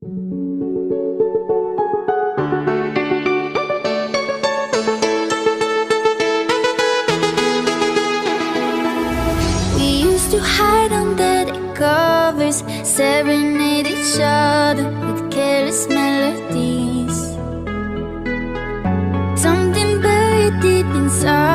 We used to hide under the covers, serenade each other with careless melodies. Something buried deep inside